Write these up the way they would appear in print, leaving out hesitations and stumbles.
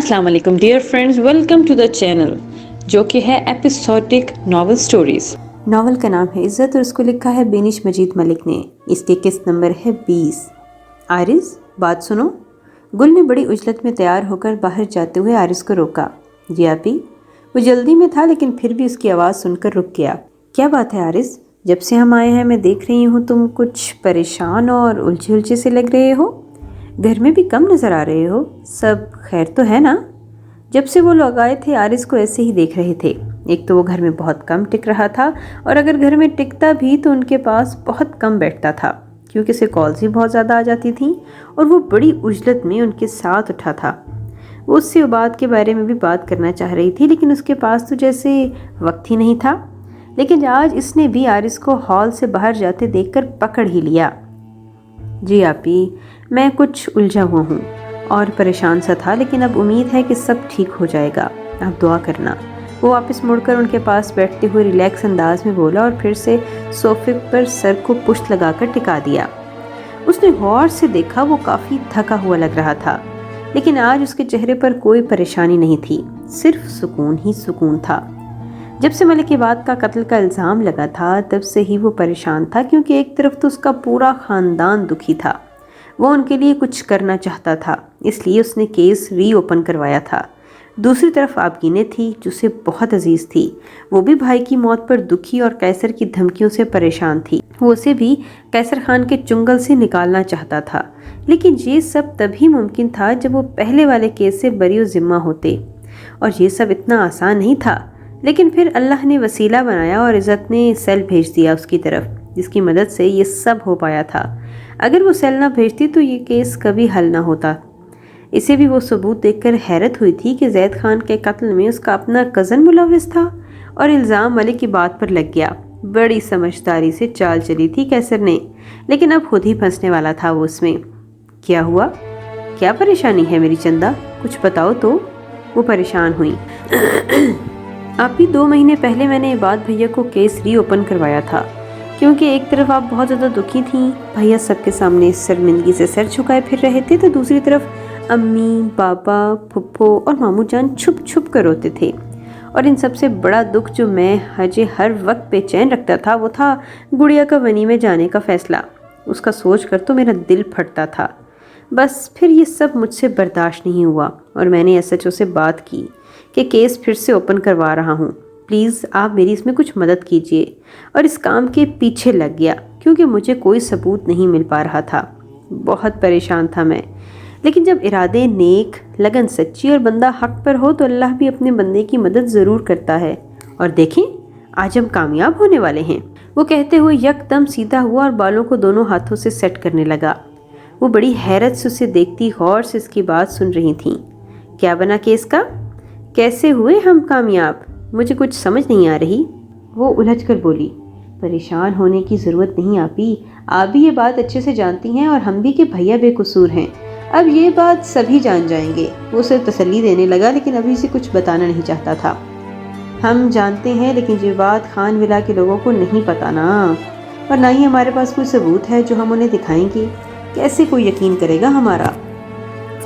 السلام علیکم dear friends, welcome to the channel جو کہ ہے ایپیسوڈک ناول سٹوریز۔ ناول کا نام ہے عزت اور اس کو لکھا ہے بینش مجید ملک نے۔ اس کے قسط نمبر ہے 20۔ عارض بات سنو۔ گل نے بڑی عجلت میں تیار ہو کر باہر جاتے ہوئے عارض کو روکا۔ جی آپی۔ وہ جلدی میں تھا لیکن پھر بھی اس کی آواز سن کر رک گیا۔ کیا بات ہے عارض؟ جب سے ہم آئے ہیں میں دیکھ رہی ہوں تم کچھ پریشان اور الجھے سے لگ رہے ہو۔ گھر میں بھی کم نظر آ رہے ہو، سب خیر تو ہے نا؟ جب سے وہ لوگ آئے تھے عارض کو ایسے ہی دیکھ رہے تھے۔ ایک تو وہ گھر میں بہت کم ٹک رہا تھا اور اگر گھر میں ٹکتا بھی تو ان کے پاس بہت کم بیٹھتا تھا کیونکہ اسے کالز ہی بہت زیادہ آ جاتی تھیں اور وہ بڑی عجلت میں ان کے ساتھ اٹھا تھا۔ وہ اس سے عباد کے بارے میں بھی بات کرنا چاہ رہی تھی لیکن اس کے پاس تو جیسے وقت ہی نہیں تھا۔ لیکن آج اس نے بھی عارض کو ہال سے باہر جاتے دیکھ کر پکڑ ہی لیا۔ جی آپی، میں کچھ الجھا ہوا ہوں اور پریشان سا تھا لیکن اب امید ہے کہ سب ٹھیک ہو جائے گا، آپ دعا کرنا۔ وہ واپس مڑ کر ان کے پاس بیٹھتے ہوئے ریلیکس انداز میں بولا اور پھر سے صوفے پر سر کو پشت لگا کر ٹکا دیا۔ اس نے غور سے دیکھا، وہ کافی تھکا ہوا لگ رہا تھا لیکن آج اس کے چہرے پر کوئی پریشانی نہیں تھی، صرف سکون ہی سکون تھا۔ جب سے ملک عباد کا قتل کا الزام لگا تھا تب سے ہی وہ پریشان تھا کیونکہ ایک طرف تو اس کا پورا خاندان دکھی تھا، وہ ان کے لیے کچھ کرنا چاہتا تھا اس لیے اس نے کیس ری اوپن کروایا تھا۔ دوسری طرف آبگینیں تھی جو اسے بہت عزیز تھی، وہ بھی بھائی کی موت پر دکھی اور قیصر کی دھمکیوں سے پریشان تھی۔ وہ اسے بھی قیصر خان کے چنگل سے نکالنا چاہتا تھا لیکن یہ سب تبھی ممکن تھا جب وہ پہلے والے کیس سے بری و ذمہ ہوتے، اور یہ سب اتنا آسان نہیں تھا۔ لیکن پھر اللہ نے وسیلہ بنایا اور عزت نے سیل بھیج دیا اس کی طرف، جس کی مدد سے یہ سب ہو پایا تھا۔ اگر وہ سیل نہ بھیجتی تو یہ کیس کبھی حل نہ ہوتا۔ اسے بھی وہ ثبوت دیکھ کر حیرت ہوئی تھی کہ زید خان کے قتل میں اس کا اپنا کزن ملوث تھا اور الزام ملک کی بات پر لگ گیا۔ بڑی سمجھداری سے چال چلی تھی قیصر نے، لیکن اب خود ہی پھنسنے والا تھا وہ اس میں۔ کیا ہوا؟ کیا پریشانی ہے میری چندہ؟ کچھ بتاؤ تو۔ وہ پریشان ہوئی۔ آپ ہی 2 مہینے پہلے میں نے عباد بھیا کو کیس ری اوپن کروایا تھا کیونکہ ایک طرف آپ بہت زیادہ دکھی تھیں، بھیا سب کے سامنے شرمندگی سے سر جھکائے پھر رہے تھے، تو دوسری طرف امی، بابا، پھپھو اور ماموں جان چھپ چھپ کر روتے تھے۔ اور ان سب سے بڑا دکھ جو میں ہر وقت بے چین رکھتا تھا وہ تھا گڑیا کا ونی میں جانے کا فیصلہ۔ اس کا سوچ کر تو میرا دل پھٹتا تھا۔ بس پھر یہ سب مجھ سے برداشت نہیں ہوا اور میں نے ایس ایچ او سے بات کی کہ کیس پھر سے اوپن کروا رہا ہوں، پلیز آپ میری اس میں کچھ مدد کیجیے، اور اس کام کے پیچھے لگ گیا کیونکہ مجھے کوئی ثبوت نہیں مل پا رہا تھا۔ بہت پریشان تھا میں، لیکن جب ارادے نیک، لگن سچی اور بندہ حق پر ہو تو اللہ بھی اپنے بندے کی مدد ضرور کرتا ہے، اور دیکھیں آج ہم کامیاب ہونے والے ہیں۔ وہ کہتے ہوئے یک دم سیدھا ہوا اور بالوں کو دونوں ہاتھوں سے سیٹ کرنے لگا۔ وہ بڑی حیرت سے اسے دیکھتی غور سے اس کی بات سن رہی تھیں۔ کیا بنا کیس کا؟ کیسے ہوئے ہم کامیاب؟ مجھے کچھ سمجھ نہیں آ رہی۔ وہ الجھ کر بولی۔ پریشان ہونے کی ضرورت نہیں آپی، آپ بھی یہ بات اچھے سے جانتی ہیں اور ہم بھی کہ بھیا بے قصور ہیں، اب یہ بات سبھی جان جائیں گے۔ وہ اسے تسلی دینے لگا لیکن ابھی سے کچھ بتانا نہیں چاہتا تھا۔ ہم جانتے ہیں لیکن یہ بات خان ولا کے لوگوں کو نہیں پتا نا، اور نہ ہی ہمارے پاس کوئی ثبوت ہے جو ہم انہیں دکھائیں گے، کیسے کوئی یقین کرے گا ہمارا؟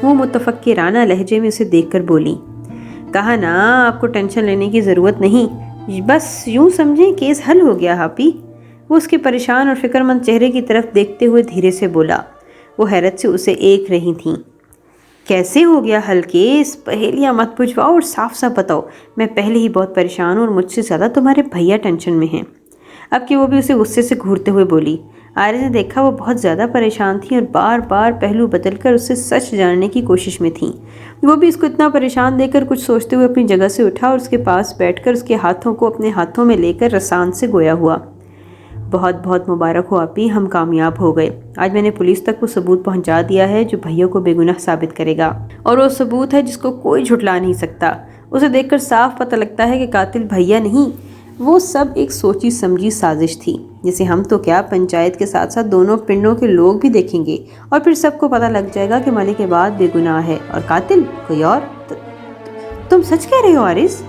وہ متفکرانہ لہجے میں اسے دیکھ کر بولی۔ کہا نا آپ کو ٹینشن لینے کی ضرورت نہیں، بس یوں سمجھیں کیس حل ہو گیا ہاپی۔ وہ اس کے پریشان اور فکر مند چہرے کی طرف دیکھتے ہوئے دھیرے سے بولا۔ وہ حیرت سے اسے ایک رہی تھیں۔ کیسے ہو گیا حل کیس؟ پہیلیاں مت بجھواؤ اور صاف صاف بتاؤ، میں پہلے ہی بہت پریشان ہوں اور مجھ سے زیادہ تمہارے بھیا ٹینشن میں ہیں۔ اب کہ وہ بھی اسے غصے سے گھورتے ہوئے بولی۔ عارض نے دیکھا وہ بہت زیادہ پریشان تھی اور بار بار پہلو بدل کر اسے سچ جاننے کی کوشش میں تھیں۔ وہ بھی اس کو اتنا پریشان دیکھ کر کچھ سوچتے ہوئے اپنی جگہ سے اٹھا اور اس کے پاس بیٹھ کر اس کے ہاتھوں کو اپنے ہاتھوں میں لے کر رسان سے گویا ہوا۔ بہت بہت مبارک ہو آپی، ہم کامیاب ہو گئے۔ آج میں نے پولیس تک وہ ثبوت پہنچا دیا ہے جو بھیا کو بے گناہ ثابت کرے گا، اور وہ ثبوت ہے جس کو کوئی جھٹلا نہیں سکتا۔ اسے دیکھ کر صاف پتہ لگتا ہے کہ قاتل بھیا نہیں، وہ سب ایک سوچی سمجھی سازش تھی جسے ہم تو کیا پنچایت کے ساتھ ساتھ دونوں پنڈوں کے لوگ بھی دیکھیں گے، اور پھر سب کو پتہ لگ جائے گا کہ ملک عباد بے گناہ ہے اور قاتل کوئی اور۔ تم سچ کہہ رہے ہو عارض؟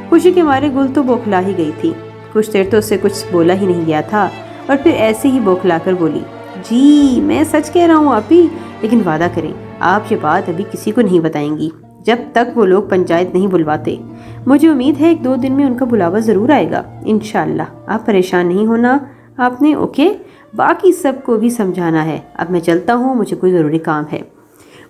خوشی کے مارے گل تو بوکھلا ہی گئی تھی۔ کچھ دیر تو اسے کچھ بولا ہی نہیں گیا تھا اور پھر ایسے ہی بوکھلا کر بولی، جی میں سچ کہہ رہا ہوں آپی، لیکن وعدہ کریں آپ یہ بات ابھی کسی کو نہیں بتائیں گی۔ جب تک وہ لوگ پنچایت نہیں بلواتے۔ مجھے امید ہے 1-2 دن میں ان کا بلاوا ضرور آئے گا انشاءاللہ۔ آپ پریشان نہیں ہونا آپ نے، اوکے؟ باقی سب کو بھی سمجھانا ہے۔ اب میں چلتا ہوں، مجھے کوئی ضروری کام ہے۔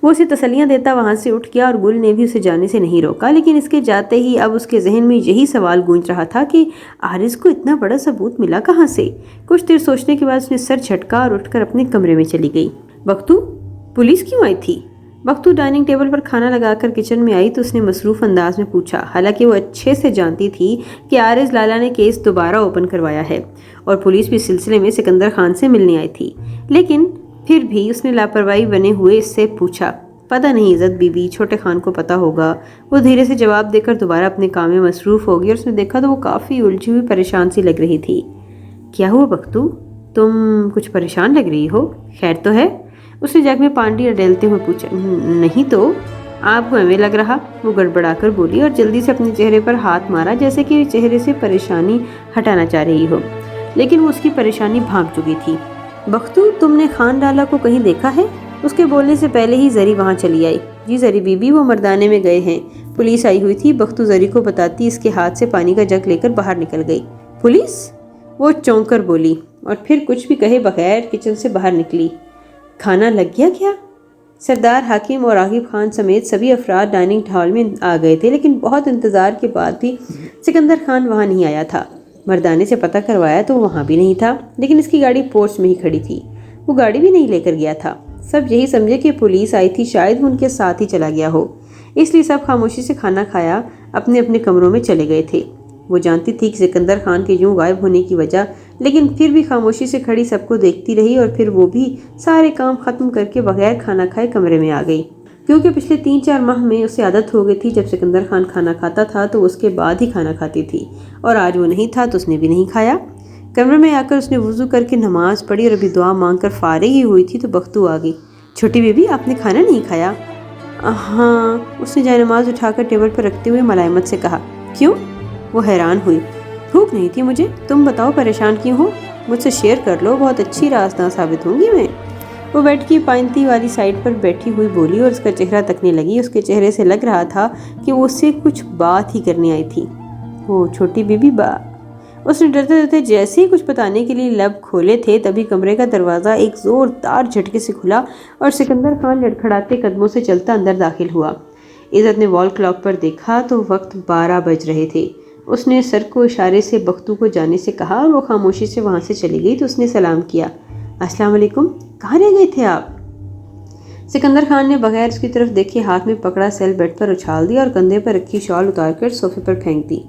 وہ اسے تسلیاں دیتا وہاں سے اٹھ گیا اور گل نے بھی اسے جانے سے نہیں روکا، لیکن اس کے جاتے ہی اب اس کے ذہن میں یہی سوال گونج رہا تھا کہ عارض کو اتنا بڑا ثبوت ملا کہاں سے؟ کچھ دیر سوچنے کے بعد اس نے سر جھٹکا اور اٹھ کر اپنے کمرے میں چلی گئی۔ بختو، پولیس کیوں آئی تھی؟ بختو ڈائننگ ٹیبل پر کھانا لگا کر کچن میں آئی تو اس نے مصروف انداز میں پوچھا، حالانکہ وہ اچھے سے جانتی تھی کہ عارض لالا نے کیس دوبارہ اوپن کروایا ہے اور پولیس بھی سلسلے میں سکندر خان سے ملنے آئی تھی، لیکن پھر بھی اس نے لاپرواہی بنے ہوئے اس سے پوچھا، پتہ نہیں عزت بی بی، چھوٹے خان کو پتہ ہوگا۔ وہ دھیرے سے جواب دے کر دوبارہ اپنے کام میں مصروف ہو گئی اور اس نے دیکھا تو وہ کافی الجھی ہوئی پریشان سی لگ رہی تھی۔ کیا ہوا بختو؟ تم کچھ پریشان لگ رہی ہو، خیر تو ہے؟ اس نے جگ میں پانی ڈالتے ہوئے پوچھا۔ نہیں تو آپ کو ہمیں لگ رہا، وہ گڑبڑا کر بولی اور جلدی سے اپنے چہرے پر ہاتھ مارا جیسے کہ چہرے سے پریشانی ہٹانا چاہ رہی ہو، لیکن وہ اس کی پریشانی بھاگ چکی تھی۔ بختو، تم نے خان لالا کو کہیں دیکھا ہے؟ اس کے بولنے سے پہلے ہی زری وہاں چلی آئی۔ جی زری بی بی، وہ مردانے میں گئے ہیں، پولیس آئی ہوئی تھی۔ بختو زری کو بتاتی اس کے ہاتھ سے پانی کا جگ لے کر باہر نکل گئی۔ پولیس؟ وہ چونک کر بولی اور پھر کچھ بھی کہے بغیر کچن سے باہر نکلی۔ کھانا لگ گیا کیا؟ سردار حاکم اور راغب خان سمیت سبھی افراد ڈائننگ ہال میں آ گئے تھے، لیکن بہت انتظار کے بعد بھی سکندر خان وہاں نہیں آیا تھا۔ مردانے سے پتہ کروایا تو وہاں بھی نہیں تھا، لیکن اس کی گاڑی پورچ میں ہی کھڑی تھی، وہ گاڑی بھی نہیں لے کر گیا تھا۔ سب یہی سمجھے کہ پولیس آئی تھی، شاید وہ ان کے ساتھ ہی چلا گیا ہو، اس لیے سب خاموشی سے کھانا کھایا اپنے اپنے کمروں میں چلے گئے تھے۔ وہ جانتی تھی کہ سکندر خان کے یوں غائب ہونے کی وجہ، لیکن پھر بھی خاموشی سے کھڑی سب کو دیکھتی رہی اور پھر وہ بھی سارے کام ختم کر کے بغیر کھانا کھائے کمرے میں آ گئی، کیونکہ پچھلے 3-4 ماہ میں اسے عادت ہو گئی تھی جب سکندر خان کھانا کھاتا تھا تو اس کے بعد ہی کھانا کھاتی تھی، اور آج وہ نہیں تھا تو اس نے بھی نہیں کھایا۔ کمرے میں آ کر اس نے وضو کر کے نماز پڑھی اور ابھی دعا مانگ کر فارغ ہی ہوئی تھی تو بختو آ گئی۔ چھوٹی بیوی، آپ نے کھانا نہیں کھایا؟ ہاں، اس نے جائے نماز اٹھا کر ٹیبل پر رکھتے ہوئے ملائمت سے کہا۔ کیوں؟ وہ حیران ہوئی۔ بھوک نہیں تھی مجھے۔ تم بتاؤ پریشان کیوں ہو؟ مجھ سے شیئر کر لو، بہت اچھی رازداں ثابت ہوں گی میں۔ وہ بیڈ کی پائنتی والی سائڈ پر بیٹھی ہوئی بولی اور اس کا چہرہ تکنے لگی۔ اس کے چہرے سے لگ رہا تھا کہ وہ اس سے کچھ بات ہی کرنے آئی تھی۔ وہ چھوٹی بیوی اس نے ڈرتے ڈرتے جیسے ہی کچھ بتانے کے لیے لب کھولے تھے تبھی کمرے کا دروازہ ایک زوردار جھٹکے سے کھلا اور سکندر خان لڑکھڑاتے قدموں سے چلتا اندر داخل ہوا۔ عزت نے وال کلاک پر دیکھا تو وقت 12 بج رہے تھے۔ اس نے سر کو اشارے سے بختو کو جانے سے کہا اور وہ خاموشی سے وہاں سے چلی گئی تو اس نے سلام کیا۔ السلام علیکم، کہاں رہ گئے تھے آپ؟ سکندر خان نے بغیر اس کی طرف دیکھے ہاتھ میں پکڑا سیل بیڈ پر اچھال دیا اور کندھے پر رکھی شال اتار کر صوفے پر پھینک دی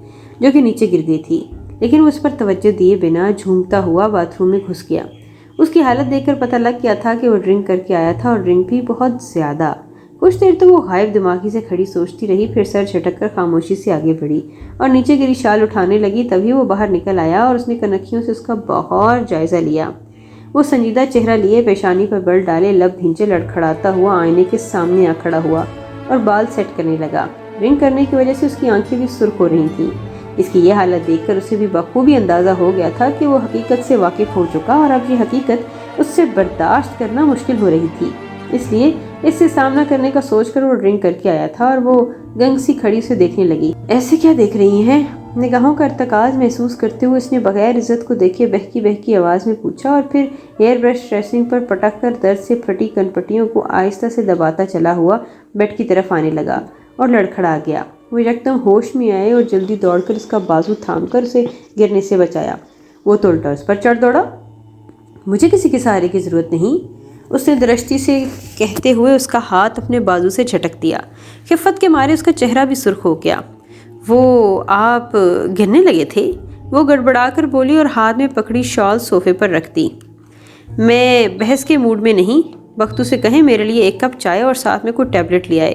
جو کہ نیچے گر گئی تھی، لیکن وہ اس پر توجہ دیے بنا جھومتا ہوا باتھ روم میں گھس گیا۔ اس کی حالت دیکھ کر پتہ لگ گیا تھا کہ وہ ڈرنک کر کے آیا تھا اور ڈرنک بھی بہت زیادہ۔ کچھ دیر تو وہ غائب دماغی سے کھڑی سوچتی رہی، پھر سر جھٹک کر خاموشی سے آگے بڑھی اور نیچے گری شال اٹھانے لگی۔ تبھی وہ باہر نکل آیا اور اس نے کنکھیوں سے اس کا بہت جائزہ لیا۔ وہ سنجیدہ چہرہ لیے، پیشانی پر بل ڈالے، لب بھینچے لڑکھڑاتا ہوا آئینے کے سامنے آ کھڑا ہوا اور بال سیٹ کرنے لگا۔ ڈرنک کرنے کی وجہ سے اس کی آنکھیں بھی سرخ ہو رہی تھیں۔ اس کی یہ حالت دیکھ کر اسے بھی بخوبی اندازہ ہو گیا تھا کہ وہ حقیقت سے واقف ہو چکا اور اب یہ حقیقت اس سے برداشت کرنا مشکل ہو رہی تھی، اس لیے اس سے سامنا کرنے کا سوچ کر وہ ڈرنک کر کے آیا تھا اور وہ گنگ سی کھڑی سے دیکھنے لگی۔ ایسے کیا دیکھ رہی ہیں؟ نگاہوں کا ارتکاز محسوس کرتے ہوئے اس نے بغیر عزت کو دیکھے بہکی بہکی آواز میں پوچھا اور پھر ہیئر برش ڈریسنگ پر پٹک کر درد سے پھٹی کنپٹیوں کو آہستہ سے دباتا چلا ہوا بیڈ کی طرف آنے لگا اور لڑکھڑا گیا۔ وہ یکدم ہوش میں آئے اور جلدی دوڑ کر اس کا بازو تھام کر اسے گرنے سے بچایا۔ وہ تو الٹا اس پر چڑھ دوڑا۔ مجھے کسی کے سہارے کی ضرورت نہیں، اس نے درشتی سے کہتے ہوئے اس کا ہاتھ اپنے بازو سے جھٹک دیا۔ خفت کے مارے اس کا چہرہ بھی سرخ ہو گیا۔ وہ آپ گرنے لگے تھے؟ وہ گڑبڑا کر بولی اور ہاتھ میں پکڑی شال صوفے پر رکھ دی۔ میں بحث کے موڈ میں نہیں، بختو سے کہیں میرے لیے 1 کپ چائے اور ساتھ میں کوئی ٹیبلٹ لے آئے۔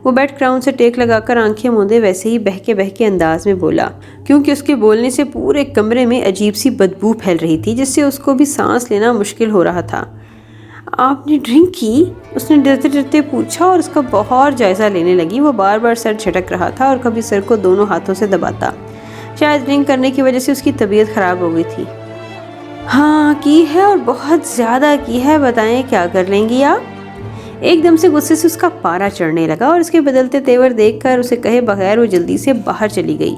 وہ بیڈ کراؤن سے ٹیک لگا کر آنکھیں موندے ویسے ہی بہکے انداز میں بولا، کیونکہ اس کے بولنے سے پورے کمرے میں عجیب سی بدبو پھیل رہی تھی جس سے اس کو بھی سانس لینا مشکل ہو رہا تھا۔ آپ نے ڈرنک کی؟ اس نے ڈرتے ڈرتے پوچھا اور اس کا بہت جائزہ لینے لگی۔ وہ بار بار سر جھٹک رہا تھا اور کبھی سر کو دونوں ہاتھوں سے دباتا، شاید ڈرنک کرنے کی وجہ سے اس کی طبیعت خراب ہو گئی تھی۔ ہاں کی ہے اور بہت زیادہ کی ہے، بتائیں کیا کر لیں گی آپ؟ ایک دم سے غصے سے اس کا پارا چڑھنے لگا اور اس کے بدلتے تیور دیکھ کر اسے کہے بغیر وہ جلدی سے باہر چلی گئی۔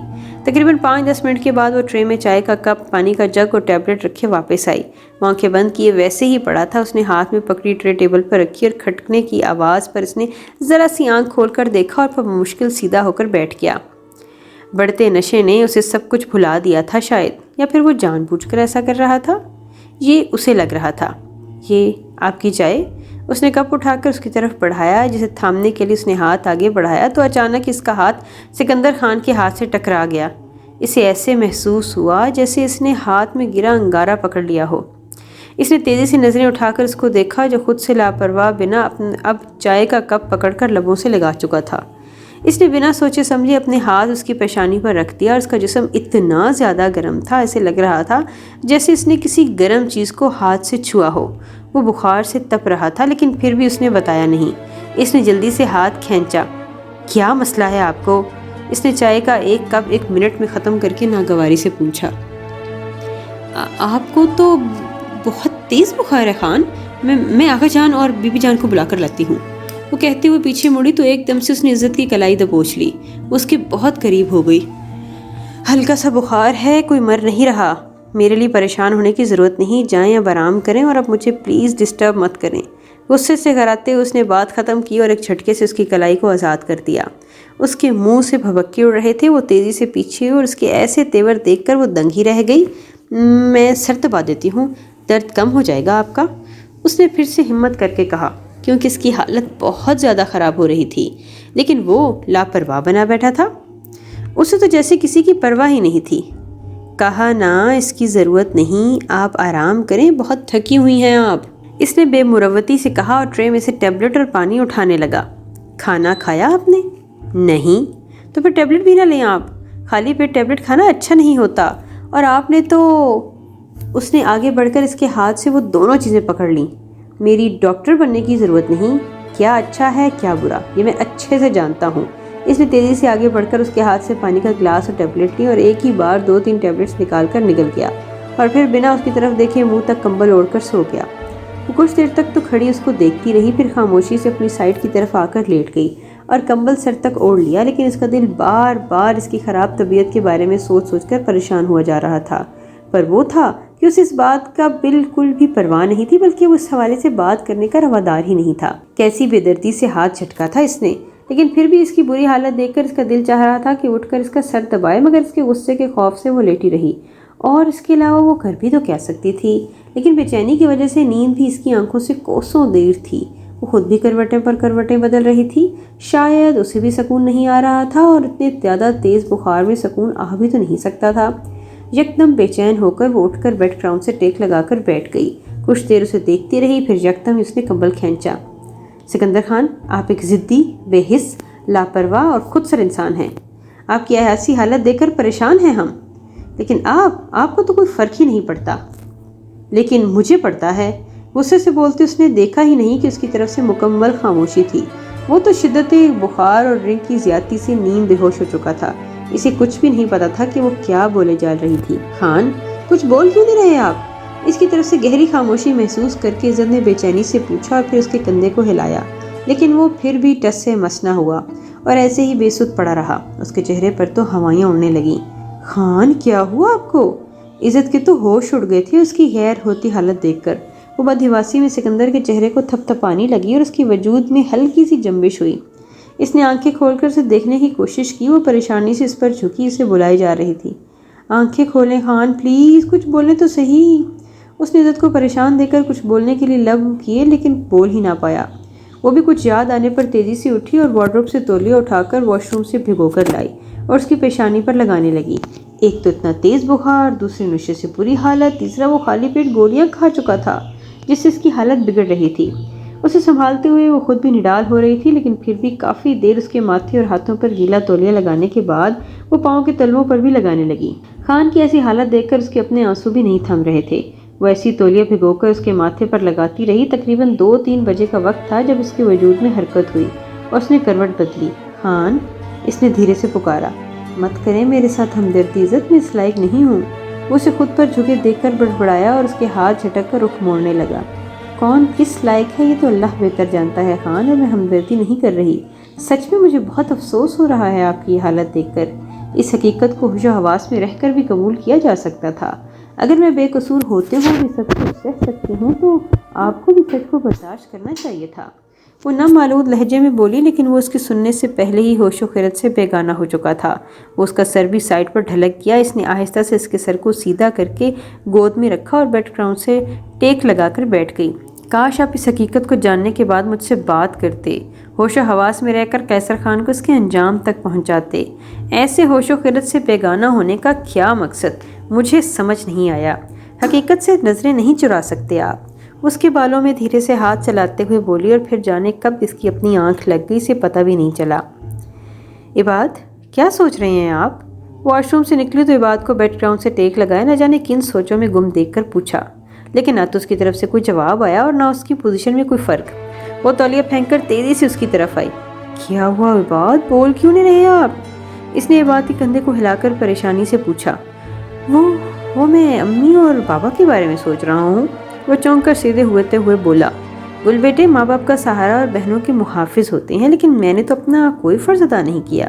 تقریباً 5-10 منٹ کے بعد وہ ٹرے میں چائے کا کپ، پانی کا جگ اور ٹیبلٹ رکھے واپس آئی۔ وہ آنکھیں بند کیے ویسے ہی پڑا تھا۔ اس نے ہاتھ میں پکڑی ٹرے ٹیبل پر رکھی اور کھٹکنے کی آواز پر اس نے ذرا سی آنکھ کھول کر دیکھا اور پھر مشکل سیدھا ہو کر بیٹھ گیا۔ بڑھتے نشے نے اسے سب کچھ بھلا دیا تھا شاید، یا پھر وہ جان بوجھ کر ایسا کر رہا تھا، یہ اسے لگ رہا تھا۔ یہ آپ کی چائے؟ اس نے کپ اٹھا کر اس کی طرف بڑھایا۔ جسے تھامنے کے لیے اس نے ہاتھ آگے بڑھایا تو اچانک اس کا ہاتھ سکندر خان کے ہاتھ سے ٹکرا گیا۔ اسے ایسے محسوس ہوا جیسے اس نے ہاتھ میں گرا انگارہ پکڑ لیا ہو۔ اس نے تیزی سے نظریں اٹھا کر اس کو دیکھا جو خود سے لاپرواہ بنا اب چائے کا کپ پکڑ کر لبوں سے لگا چکا تھا۔ اس نے بنا سوچے سمجھے اپنے ہاتھ اس کی پیشانی پر رکھ دیا اور اس کا جسم اتنا زیادہ گرم تھا، اسے لگ رہا تھا جیسے اس نے کسی گرم چیز کو ہاتھ سے چھوا ہو۔ وہ بخار سے تپ رہا تھا لیکن پھر بھی اس نے بتایا نہیں۔ اس نے جلدی سے ہاتھ کھینچا۔ کیا مسئلہ ہے آپ کو؟ اس نے چائے کا ایک کپ 1 منٹ میں ختم کر کے ناگواری سے پوچھا۔ آپ کو تو بہت تیز بخار ہے خان، میں آغا جان اور بی بی جان کو بلا کر لاتی ہوں۔ وہ کہتے ہوئے پیچھے مڑی تو ایک دم سے اس نے عزت کی کلائی دبوچ لی، اس کے بہت قریب ہو گئی۔ ہلکا سا بخار ہے، کوئی مر نہیں رہا، میرے لیے پریشان ہونے کی ضرورت نہیں، جائیں اب آرام کریں اور اب مجھے پلیز ڈسٹرب مت کریں۔ غصے سے گھراتے ہوئے اس نے بات ختم کی اور ایک جھٹکے سے اس کی کلائی کو آزاد کر دیا۔ اس کے منہ سے بھبکے اڑ رہے تھے۔ وہ تیزی سے پیچھے ہوئی اور اس کے ایسے تیور دیکھ کر وہ دنگ ہی رہ گئی۔ میں سر دبا دیتی ہوں، درد کم ہو جائے گا آپ کا، اس نے پھر سے ہمت کر کے کہا، کیونکہ اس کی حالت بہت زیادہ خراب ہو رہی تھی۔ لیکن وہ لاپرواہ بنا بیٹھا تھا، اسے تو جیسے کسی کی پرواہ ہی نہیں تھی۔ کہا نا اس کی ضرورت نہیں، آپ آرام کریں، بہت تھکی ہوئی ہیں آپ، اس نے بے مروتی سے کہا اور ٹرے میں سے ٹیبلٹ اور پانی اٹھانے لگا۔ کھانا کھایا آپ نے؟ نہیں۔ تو پھر ٹیبلٹ بھی نہ لیں آپ، خالی پیٹ ٹیبلٹ کھانا اچھا نہیں ہوتا، اور آپ نے تو… اس نے آگے بڑھ کر اس کے ہاتھ سے وہ دونوں چیزیں پکڑ لیں۔ میری ڈاکٹر بننے کی ضرورت نہیں، کیا اچھا ہے کیا برا یہ میں اچھے سے جانتا ہوں۔ اس نے تیزی سے آگے بڑھ کر اس کے ہاتھ سے پانی کا گلاس اور ٹیبلٹ لی اور ایک ہی بار 2-3 ٹیبلٹس نکال کر نگل گیا اور پھر بنا اس کی طرف دیکھے منہ تک کمبل اوڑھ کر سو گیا۔ وہ کچھ دیر تک تو کھڑی اس کو دیکھتی رہی، پھر خاموشی سے اپنی سائڈ کی طرف آ کر لیٹ گئی اور کمبل سر تک اوڑھ لیا، لیکن اس کا دل بار بار اس کی خراب طبیعت کے بارے میں سوچ سوچ کر پریشان ہوا جا رہا تھا۔ پر وہ تھا کہ اسے اس بات کا بالکل بھی پرواہ نہیں تھی، بلکہ وہ اس حوالے سے بات کرنے کا روادار ہی نہیں تھا۔ کیسی بے دردی سے ہاتھ جھٹکا تھا اس نے، لیکن پھر بھی اس کی بری حالت دیکھ کر اس کا دل چاہ رہا تھا کہ اٹھ کر اس کا سر دبائے، مگر اس کے غصے کے خوف سے وہ لیٹی رہی، اور اس کے علاوہ وہ کر بھی تو کیا سکتی تھی۔ لیکن بے چینی کی وجہ سے نیند بھی اس کی آنکھوں سے کوسوں دور تھی۔ وہ خود بھی کروٹیں پر کروٹیں بدل رہی تھی، شاید اسے بھی سکون نہیں آ رہا تھا، اور اتنے زیادہ تیز بخار میں سکون آ بھی تو نہیں سکتا تھا۔ یکدم بے چین ہو کر وہ اٹھ کر بیڈ گراؤنڈ سے ٹیک لگا کر بیٹھ گئی۔ کچھ دیر اسے دیکھتی رہی، پھر یکدم اس نے کمبل کھینچا۔ سکندر خان، آپ ایک ضدی، بے حس، لاپرواہ اور خود سر انسان ہیں۔ آپ کی ایسی حالت دیکھ کر پریشان ہیں ہم، لیکن آپ کو تو کوئی فرق ہی نہیں پڑتا۔ لیکن مجھے پڑتا ہے، غصے سے بولتے اس نے دیکھا ہی نہیں کہ اس کی طرف سے مکمل خاموشی تھی۔ وہ تو شدت بخار اور ڈرنک کی زیادتی سے نیم بے ہوش ہو چکا تھا۔ اسے کچھ بھی نہیں پتا تھا کہ وہ کیا بولے جا رہی تھی۔ خان، کچھ بول کیوں نہیں رہے آپ؟ اس کی طرف سے گہری خاموشی محسوس کر کے عزت نے بے چینی سے پوچھا اور پھر اس کے کندھے کو ہلایا، لیکن وہ پھر بھی ٹس سے مس نہ ہوا اور ایسے ہی بے سود پڑا رہا۔ اس کے چہرے پر تو ہوائیاں اڑنے لگیں۔ خان، کیا ہوا آپ کو؟ عزت کے تو ہوش اڑ گئے تھے اس کی غیر ہوتی حالت دیکھ کر۔ وہ بدحواسی میں سکندر کے چہرے کو تھپ تھپانے لگی اور اس کی وجود میں ہلکی سی جنبش ہوئی۔ اس نے آنکھیں کھول کر اسے دیکھنے کی کوشش کی۔ وہ پریشانی سے اس پر جھکی، اسے بلائی جا رہی تھی۔ آنکھیں کھولیں خان، پلیز کچھ بولیں تو صحیح۔ اس نے عزت کو پریشان دیکھ کر کچھ بولنے کے لیے لب کیے، لیکن بول ہی نہ پایا۔ وہ بھی کچھ یاد آنے پر تیزی سے اٹھی اور وارڈروب سے تولیہ اٹھا کر واش روم سے بھگو کر لائی اور اس کی پیشانی پر لگانے لگی۔ ایک تو اتنا تیز بخار، دوسرے نشے سے بری حالت، تیسرا وہ خالی پیٹ گولیاں کھا چکا تھا جس سے اس کی حالت بگڑ رہی تھی۔ اسے سنبھالتے ہوئے وہ خود بھی نڈال ہو رہی تھی، لیکن پھر بھی کافی دیر اس کے ماتھے اور ہاتھوں پر گیلا تولیہ لگانے کے بعد وہ پاؤں کے تلووں پر بھی لگانے لگی۔ خان کی ایسی حالت دیکھ کر اس کے اپنے آنسو بھی نہیں تھم رہے تھے۔ وہ ایسی تولیہ بھگو کر اس کے ماتھے پر لگاتی رہی۔ تقریباً 2-3 بجے کا وقت تھا جب اس کے وجود میں حرکت ہوئی اور اس نے کروٹ بدلی۔ خان، اس نے دھیرے سے پکارا، مت کریں میرے ساتھ ہمدردی، عزت میں اس لائق نہیں ہوں۔ وہ اسے خود پر جھکے دیکھ کر بڑبڑایا اور اس کے ہاتھ جھٹک کر رخ موڑنے لگا۔ کون کس لائق ہے یہ تو اللہ بہتر جانتا ہے خان، اور میں ہمدردی نہیں کر رہی، سچ میں مجھے بہت افسوس ہو رہا ہے آپ کی یہ حالت دیکھ کر۔ اس حقیقت کو ہوش و حواس میں رہ کر بھی قبول کیا جا سکتا تھا۔ اگر میں بے قصور ہوتے ہوئے بھی سب کچھ سہ سکتی ہوں تو آپ کو بھی سچ کو برداشت کرنا چاہیے تھا۔ وہ نامعلوم لہجے میں بولی، لیکن وہ اس کے سننے سے پہلے ہی ہوش و خیرت سے بیگانہ ہو چکا تھا۔ وہ اس کا سر بھی سائڈ پر ڈھلک گیا۔ اس نے آہستہ سے اس کے سر کو سیدھا کر کے گود میں رکھا اور بیک گراؤنڈ سے ٹیک لگا کر بیٹھ گئی۔ کاش آپ اس حقیقت کو جاننے کے بعد مجھ سے بات کرتے، ہوش و حواس میں رہ کر قیصر خان کو اس کے انجام تک پہنچاتے۔ ایسے ہوش و خیرت سے بیگانہ ہونے کا کیا مقصد مجھے سمجھ نہیں آیا۔ حقیقت سے نظریں نہیں چرا سکتے آپ۔ اس کے بالوں میں دھیرے سے ہاتھ چلاتے ہوئے بولی، اور پھر جانے کب اس کی اپنی آنکھ لگ گئی اسے پتہ بھی نہیں چلا۔ عباد، کیا سوچ رہے ہیں آپ؟ واش روم سے نکلی تو عباد کو بیک گراؤنڈ سے ٹیک لگائے نہ جانے کن سوچوں میں گم دیکھ کر پوچھا، لیکن نہ تو اس کی طرف سے کوئی جواب آیا اور نہ اس کی پوزیشن میں کوئی فرق۔ وہ تولیہ پھینک کر تیزی سے اس کی طرف آئی۔ کیا ہوا عباد، بول کیوں نہیں رہے آپ؟ اس نے عباد کے کندھے کو ہلا کر پریشانی سے پوچھا۔ وہ میں امی اور بابا کے بارے میں سوچ رہا ہوں، وہ چونک کر سیدھے ہوتے بولا۔ گل بیٹے، ماں باپ کا سہارا اور بہنوں کے محافظ ہوتے ہیں، لیکن میں نے تو اپنا کوئی فرض ادا نہیں کیا۔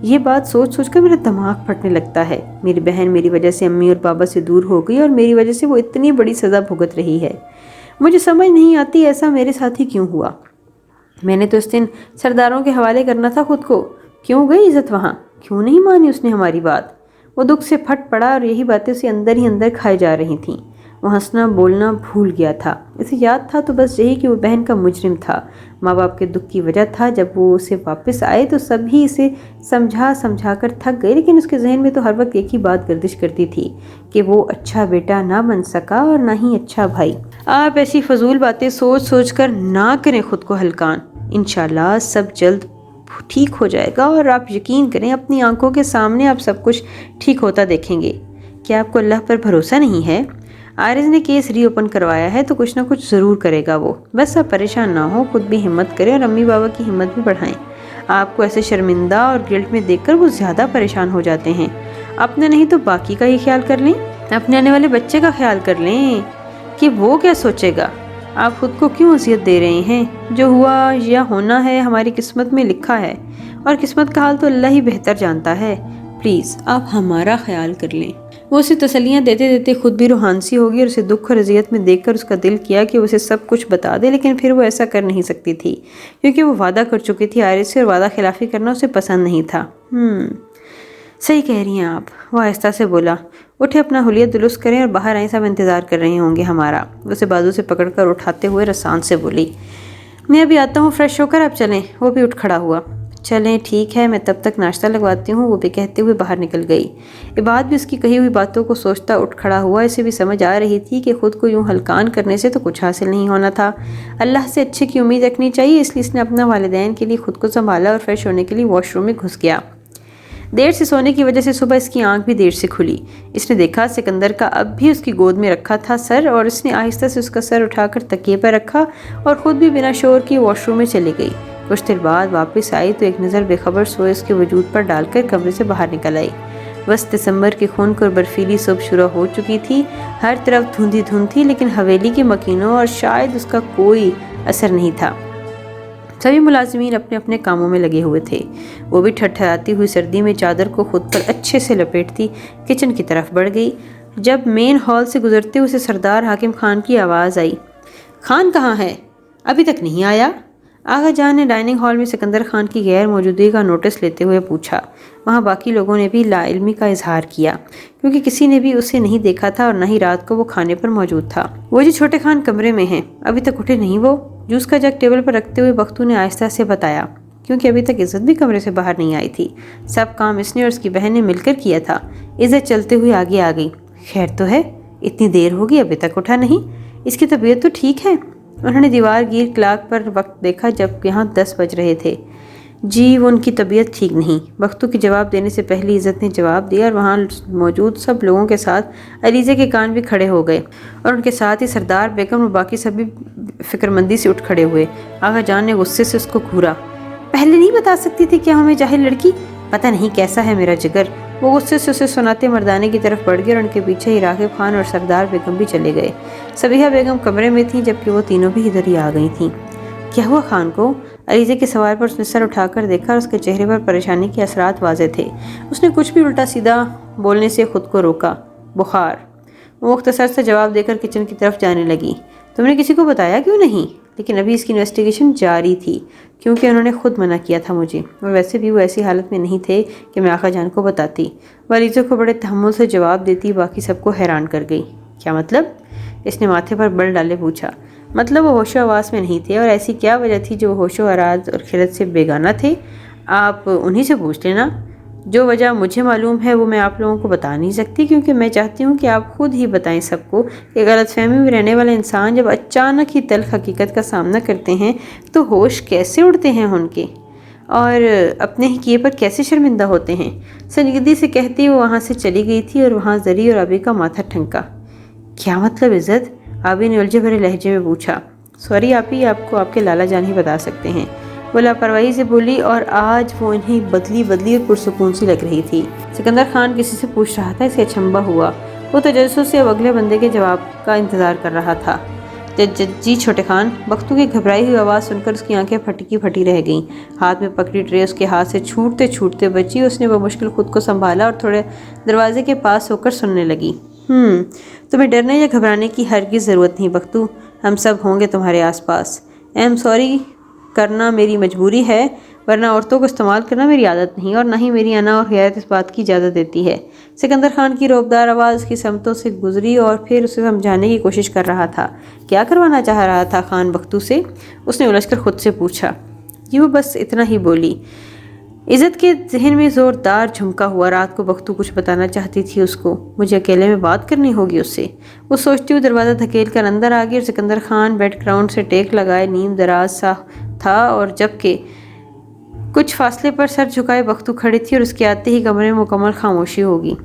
یہ بات سوچ سوچ کر میرا دماغ پھٹنے لگتا ہے۔ میری بہن میری وجہ سے امی اور بابا سے دور ہو گئی اور میری وجہ سے وہ اتنی بڑی سزا بھگت رہی ہے۔ مجھے سمجھ نہیں آتی ایسا میرے ساتھ ہی کیوں ہوا۔ میں نے تو اس دن سرداروں کے حوالے کرنا تھا خود کو، کیوں گئی عزت وہاں؟ کیوں نہیں مانی اس نے ہماری بات؟ وہ دکھ سے پھٹ پڑا اور یہی باتیں اسے اندر ہی اندر کھائے جا رہی تھیں۔ وہ ہنسنا بولنا بھول گیا تھا۔ اسے یاد تھا تو بس یہی کہ وہ بہن کا مجرم تھا، ماں باپ کے دکھ کی وجہ تھا۔ جب وہ اسے واپس آئے تو سب ہی اسے سمجھا کر تھک گئے، لیکن اس کے ذہن میں تو ہر وقت ایک ہی بات گردش کرتی تھی کہ وہ اچھا بیٹا نہ بن سکا اور نہ ہی اچھا بھائی۔ آپ ایسی فضول باتیں سوچ کر نہ کریں خود کو ہلکان۔ انشاءاللہ سب جلد ٹھیک ہو جائے گا، اور آپ یقین کریں اپنی آنکھوں کے سامنے آپ سب کچھ ٹھیک ہوتا دیکھیں گے۔ کیا آپ کو اللہ پر بھروسہ نہیں ہے؟ عارض نے کیس ری اوپن کروایا ہے تو کچھ نہ کچھ ضرور کرے گا وہ، بس آپ پریشان نہ ہو، خود بھی ہمت کریں اور امی بابا کی ہمت بھی بڑھائیں۔ آپ کو ایسے شرمندہ اور گلٹ میں دیکھ کر وہ زیادہ پریشان ہو جاتے ہیں۔ اپنا نہیں تو باقی کا ہی خیال کر لیں، اپنے آنے والے بچے کا خیال کر لیں کہ وہ کیا سوچے گا۔ آپ خود کو کیوں اذیت دے رہے ہیں؟ جو ہوا یا ہونا ہے ہماری قسمت میں لکھا ہے، اور قسمت کا حال تو اللہ ہی بہتر جانتا ہے۔ پلیز آپ ہمارا خیال کر لیں۔ وہ اسے تسلیاں دیتے دیتے خود بھی روحانسی ہوگی اور اسے دکھ اور اذیت میں دیکھ کر اس کا دل کیا کہ وہ اسے سب کچھ بتا دے، لیکن پھر وہ ایسا کر نہیں سکتی تھی کیونکہ وہ وعدہ کر چکی تھی عارض سے، اور وعدہ خلافی کرنا اسے پسند نہیں تھا۔ صحیح کہہ رہی ہیں آپ، وہ آہستہ سے بولا۔ اٹھے اپنا حلیہ درست کریں اور باہر آئیں، سب انتظار کر رہے ہوں گے ہمارا۔ اسے بازو سے پکڑ کر اٹھاتے ہوئے رسان سے بولی، میں ابھی آتا ہوں، فریش ہو کر آپ چلیں۔ وہ بھی اٹھ کھڑا ہوا۔ چلیں ٹھیک ہے، میں تب تک ناشتہ لگواتی ہوں، وہ بھی کہتے ہوئے باہر نکل گئی۔ عباد بھی اس کی کہی ہوئی باتوں کو سوچتا اٹھ کھڑا ہوا۔ اسے بھی سمجھ آ رہی تھی کہ خود کو یوں ہلکان کرنے سے تو کچھ حاصل نہیں ہونا تھا، اللہ سے اچھے کی امید رکھنی چاہیے۔ اس لیے اس نے اپنا والدین کے لیے خود کو سنبھالا اور فریش ہونے کے لیے واش روم میں گھس گیا۔ دیر سے سونے کی وجہ سے صبح اس کی آنکھ بھی دیر سے کھلی۔ اس نے دیکھا سکندر کا اب بھی اس کی گود میں رکھا تھا سر، اور اس نے آہستہ سے اس کا سر اٹھا کر تکیے پر رکھا اور خود بھی بنا شور کی واش روم میں چلی گئی۔ کچھ دیر بعد واپس آئی تو ایک نظر بے خبر سوئے اس کے وجود پر ڈال کر کمرے سے باہر نکل آئی۔ بس دسمبر کی خنک اور برفیلی صبح شروع ہو چکی تھی، ہر طرف دھندھی دھند تھی، لیکن حویلی کے مکینوں اور شاید اس کا کوئی اثر نہیں تھا۔ سبھی ملازمین اپنے اپنے کاموں میں لگے ہوئے تھے۔ وہ بھی ٹھٹھراتی ہوئی سردی میں چادر کو خود پر اچھے سے لپیٹتی کچن کی طرف بڑھ گئی۔ جب مین ہال سے گزرتے اسے سردار حاکم خان کی آواز آئی، خان کہاں ہے؟ ابھی تک نہیں آیا؟ آغا جان نے ڈائننگ ہال میں سکندر خان کی غیر موجودگی کا نوٹس لیتے ہوئے پوچھا۔ وہاں باقی لوگوں نے بھی لا علمی کا اظہار کیا، کیونکہ کسی نے بھی اسے نہیں دیکھا تھا اور نہ ہی رات کو وہ کھانے پر موجود تھا۔ وہ جی چھوٹے خان کمرے میں ہیں، ابھی تک اٹھے نہیں وہ، جوس کا جگ ٹیبل پر رکھتے ہوئے بختو نے آہستہ سے بتایا، کیونکہ ابھی تک عزت بھی کمرے سے باہر نہیں آئی تھی۔ سب کام اس نے اور اس کی بہن نے مل کر کیا تھا۔ عزت چلتے ہوئے آگے آ گئی۔ خیر تو ہے، اتنی دیر ہوگی ابھی تک اٹھا نہیں؟ اس کی طبیعت تو ٹھیک ہے؟ انہوں نے دیوار گیر کلاک پر وقت دیکھا جب یہاں 10 بج رہے تھے۔ جی وہ ان کی طبیعت ٹھیک نہیں، بختو کے جواب دینے سے پہلے عزت نے جواب دیا، اور وہاں موجود سب لوگوں کے ساتھ علیزے کے کان بھی کھڑے ہو گئے، اور ان کے ساتھ ہی سردار بیگم اور باقی سب بھی فکر مندی سے اٹھ کھڑے ہوئے۔ آغا جان نے غصے سے اس کو گھورا، پہلے نہیں بتا سکتی تھی کیا ہمیں جاہل لڑکی؟ پتہ نہیں کیسا ہے میرا جگر۔ وہ غصے سے اسے سناتے مردانے کی طرف بڑھ گئے اور ان کے پیچھے ہی راغب خان اور سردار بیگم بھی چلے گئے۔ صبیحہ بیگم کمرے میں تھیں جبکہ وہ تینوں بھی ادھر ہی آ گئی تھیں۔ کیا ہوا خان کو؟ عریضے کے سوال پر اس نے سر اٹھا کر دیکھا اور اس کے چہرے پر پریشانی کے اثرات واضح تھے۔ اس نے کچھ بھی الٹا سیدھا بولنے سے خود کو روکا۔ بخار۔ وہ مختصر سے جواب دے کر کچن کی طرف جانے لگی۔ تم نے کسی کو بتایا کیوں نہیں؟ لیکن ابھی اس کی انویسٹیگیشن جاری تھی کیونکہ انہوں نے خود منع کیا تھا مجھے، اور ویسے بھی وہ ایسی حالت میں نہیں تھے کہ میں آقا جان کو بتاتی۔ وہ عریضے کو بڑے تحمل سے جواب دیتی باقی سب کو حیران کر گئی۔ کیا مطلب؟ اس نے ماتھے پر بل ڈالے پوچھا۔ مطلب وہ ہوش و حواس میں نہیں تھے، اور ایسی کیا وجہ تھی جو وہ ہوش و اراد اور خرد سے بیگانہ تھے؟ آپ انہی سے پوچھ لینا۔ جو وجہ مجھے معلوم ہے وہ میں آپ لوگوں کو بتا نہیں سکتی، کیونکہ میں چاہتی ہوں کہ آپ خود ہی بتائیں سب کو کہ غلط فہمی میں رہنے والے انسان جب اچانک ہی تلخ حقیقت کا سامنا کرتے ہیں تو ہوش کیسے اڑتے ہیں ان کے، اور اپنے ہی کیے پر کیسے شرمندہ ہوتے ہیں۔ سنجیدگی سے کہتی وہ وہاں سے چلی گئی تھی اور وہاں زری اور ابھی کا ماتھا ٹھنکا۔ کیا مطلب عزت؟ آبی نے الجھے بھرے لہجے میں پوچھا۔ سوری آپی، آپ کو آپ کے لالا جان ہی بتا سکتے ہیں، وہ لاپرواہی سے بولی، اور آج وہ انہیں بدلی اور پرسکون سی لگ رہی تھی۔ سکندر خان کسی سے پوچھ رہا تھا، اسے اچنبھا ہوا۔ وہ تجسس سے اب اگلے بندے کے جواب کا انتظار کر رہا تھا۔ جی چھوٹے خان۔ بختو کی گھبرائی ہوئی آواز سن کر اس کی آنکھیں پھٹی رہ گئیں۔ ہاتھ میں پکڑی ٹرے اس کے ہاتھ سے چھوٹتے بچی۔ اس نے بمشکل خود کو سنبھالا اور تھوڑے دروازے کے پاس ہو کر سننے لگی۔ تمہیں ڈرنے یا گھبرانے کی ہرگز ضرورت نہیں بختو، ہم سب ہوں گے تمہارے آس پاس۔ سوری کرنا میری مجبوری ہے، ورنہ عورتوں کو استعمال کرنا میری عادت نہیں، اور نہ ہی میری انا اور غیرت اس بات کی اجازت دیتی ہے۔ سکندر خان کی روبدار آواز اس کی سمتوں سے گزری اور پھر اسے سمجھانے کی کوشش کر رہا تھا۔ کیا کروانا چاہ رہا تھا خان بختو سے؟ اس نے الجھ کر خود سے پوچھا۔ وہ بس اتنا ہی بولی۔ عزت کے ذہن میں زوردار جھمکا ہوا۔ رات کو بختو کچھ بتانا چاہتی تھی اس کو، مجھے اکیلے میں بات کرنی ہوگی اس سے۔ وہ سوچتی ہوئی دروازہ دھکیل کر اندر آ گئی، اور سکندر خان بیڈ گراؤنڈ سے ٹیک لگائے نیم دراز سا تھا، اور جبکہ کچھ فاصلے پر سر جھکائے بختو کھڑی تھی، اور اس کے آتے ہی کمرے میں مکمل خاموشی ہوگی۔